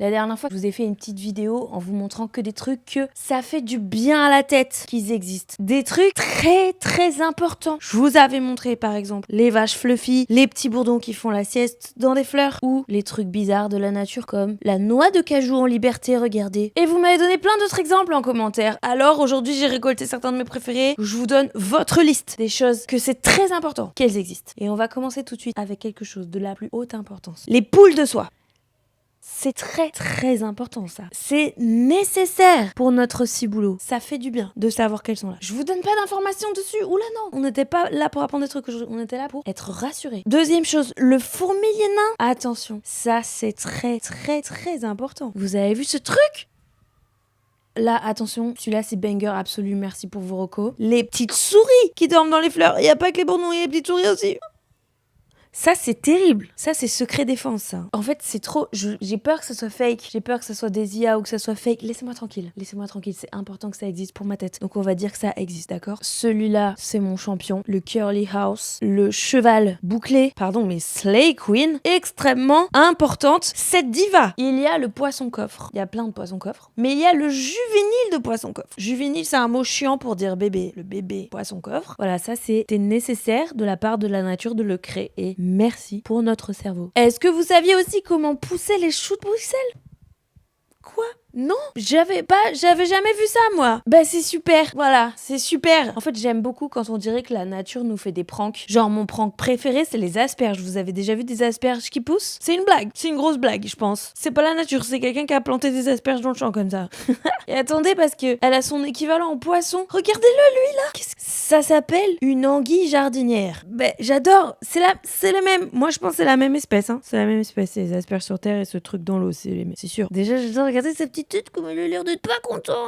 La dernière fois, je vous ai fait une petite vidéo en vous montrant que des trucs que ça fait du bien à la tête qu'ils existent. Des trucs très très importants. Je vous avais montré par exemple les vaches fluffy, les petits bourdons qui font la sieste dans des fleurs ou les trucs bizarres de la nature comme la noix de cajou en liberté, regardez. Et vous m'avez donné plein d'autres exemples en commentaire. Alors aujourd'hui, j'ai récolté certains de mes préférés. Je vous donne votre liste des choses que c'est très important qu'elles existent. Et on va commencer tout de suite avec quelque chose de la plus haute importance. Les poules de soie. C'est très très important ça. C'est nécessaire pour notre ciboulot. Ça fait du bien de savoir qu'elles sont là. Je vous donne pas d'informations dessus. Oula non. On n'était pas là pour apprendre des trucs aujourd'hui. On était là pour être rassurés. Deuxième chose, le fourmilier nain. Attention, ça c'est très très très important. Vous avez vu ce truc ? Là, attention, celui-là c'est banger absolu. Merci pour vos recos. Les petites souris qui dorment dans les fleurs. Il n'y a pas que les bourdons, il y a les petites souris aussi. Ça, c'est terrible. Ça, c'est secret défense, ça. En fait, c'est trop... J'ai peur que ce soit fake. J'ai peur que ce soit des IA ou que ce soit fake. Laissez-moi tranquille. Laissez-moi tranquille. C'est important que ça existe pour ma tête. Donc, on va dire que ça existe, d'accord ? Celui-là, c'est mon champion. Le Curly House. Le cheval bouclé. Pardon, mais Slay Queen. Extrêmement importante. Cette diva. Il y a le poisson coffre. Il y a plein de poissons coffres. Mais il y a le juvénile de poisson coffre. Juvénile, c'est un mot chiant pour dire bébé. Le bébé poisson coffre. Voilà, ça, c'était nécessaire de la part de la nature de le créer. Merci pour notre cerveau. Est-ce que vous saviez aussi comment pousser les choux de Bruxelles ? Quoi ? Non, j'avais jamais vu ça moi. Bah c'est super, voilà, c'est super. En fait j'aime beaucoup quand on dirait que la nature nous fait des pranks. Genre mon prank préféré c'est les asperges. Vous avez déjà vu des asperges qui poussent ? C'est une blague, c'est une grosse blague je pense. C'est pas la nature, c'est quelqu'un qui a planté des asperges dans le champ comme ça. Et attendez parce que elle a son équivalent en poisson. Regardez-le lui là. Qu'est-ce que ça s'appelle une anguille jardinière. Bah j'adore, c'est le même. Moi je pense que c'est la même espèce hein. C'est la même espèce, c'est les asperges sur terre et ce truc dans l'eau, c'est sûr. Déjà j'adore regarder cette petite tête comme elle a l'air d'être pas content.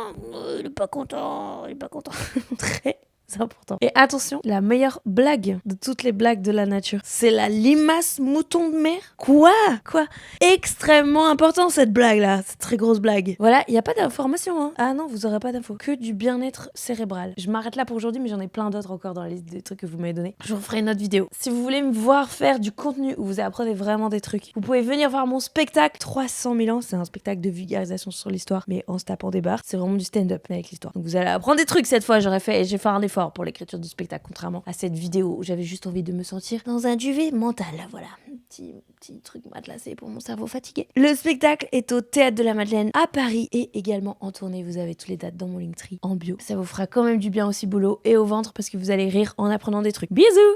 Il est pas content. Très important. Et attention, la meilleure blague de toutes les blagues de la nature, c'est la limace mouton de mer. Quoi ? Extrêmement important cette blague-là, cette très grosse blague. Voilà, il n'y a pas d'information, hein. Ah non, vous aurez pas d'infos. Que du bien-être cérébral. Je m'arrête là pour aujourd'hui, mais j'en ai plein d'autres encore dans la liste des trucs que vous m'avez donné. Je vous ferai une autre vidéo. Si vous voulez me voir faire du contenu où vous apprenez vraiment des trucs, vous pouvez venir voir mon spectacle 300 000 ans. C'est un spectacle de vulgarisation sur l'histoire, mais en se tapant des barres. C'est vraiment du stand-up avec l'histoire. Donc vous allez apprendre des trucs cette fois. J'ai fait un effort pour l'écriture du spectacle, contrairement à cette vidéo où j'avais juste envie de me sentir dans un duvet mental. Voilà, petit truc matelassé pour mon cerveau fatigué. Le spectacle est au Théâtre de la Madeleine à Paris et également en tournée. Vous avez toutes les dates dans mon Linktree en bio. Ça vous fera quand même du bien aussi boulot et au ventre parce que vous allez rire en apprenant des trucs. Bisous!